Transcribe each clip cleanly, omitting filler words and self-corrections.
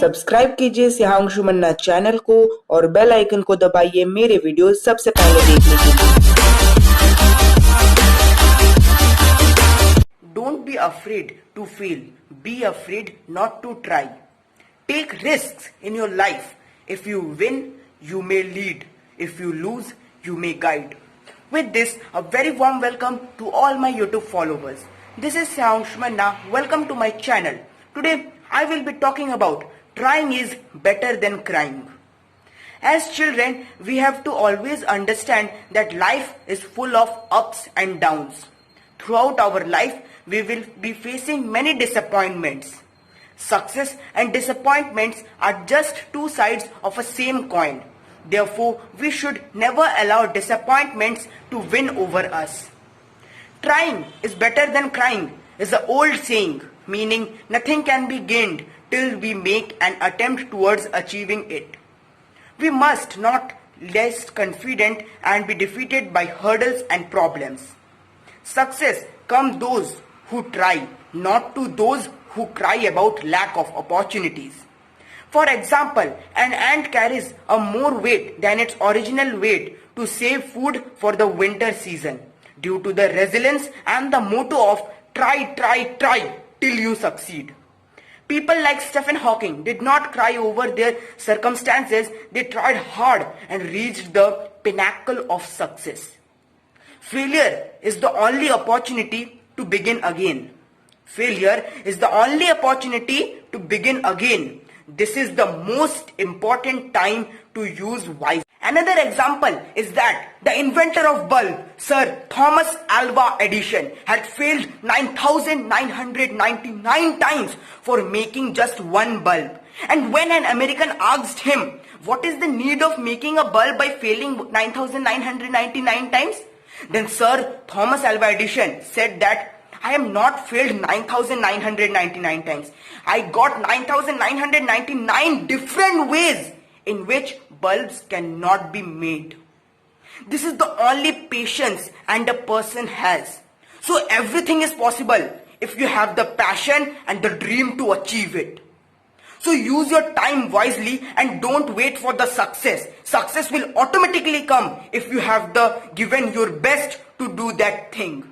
Subscribe कीजिए सियांशु मन्ना channel को और बेल आइकन को दबाइए मेरे वीडियो सबसे पहले देखने के लिए। Don't be afraid to fail. Be afraid not to try. Take risks in your life. If you win, you may lead. If you lose, you may guide. With this, a very warm welcome to all my YouTube followers. This is Siyansh Manna. Welcome to my channel. Today, I will be talking about trying is better than crying. As children, we have to always understand that life is full of ups and downs. Throughout our life, we will be facing many disappointments. Success and disappointments are just two sides of a same coin. Therefore, we should never allow disappointments to win over us. Trying is better than crying is an old saying, meaning nothing can be gained till we make an attempt towards achieving it. We must not less confident and be defeated by hurdles and problems. Success comes those who try, not to those who cry about lack of opportunities. For example, an ant carries a more weight than its original weight to save food for the winter season due to the resilience and the motto of try, try, try till you succeed. People like Stephen Hawking did not cry over their circumstances, they tried hard and reached the pinnacle of success. Failure is the only opportunity to begin again. Failure is the only opportunity to begin again. This is the most important time to use wisely. Another example is that the inventor of bulb, Sir Thomas Alva Edison, had failed 9,999 times for making just one bulb. And when an American asked him, what is the need of making a bulb by failing 9,999 times? Then Sir Thomas Alva Edison said that I am not failed 9,999 times. I got 9,999 different ways in which bulbs cannot be made. This is the only patience and a person has. So everything is possible if you have the passion and the dream to achieve it. So use your time wisely and don't wait for the success. Success will automatically come if you have given your best to do that thing.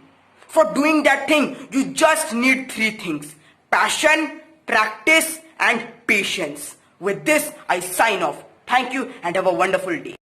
For doing that thing, you just need three things: passion, practice, and patience. With this, I sign off. Thank you and have a wonderful day.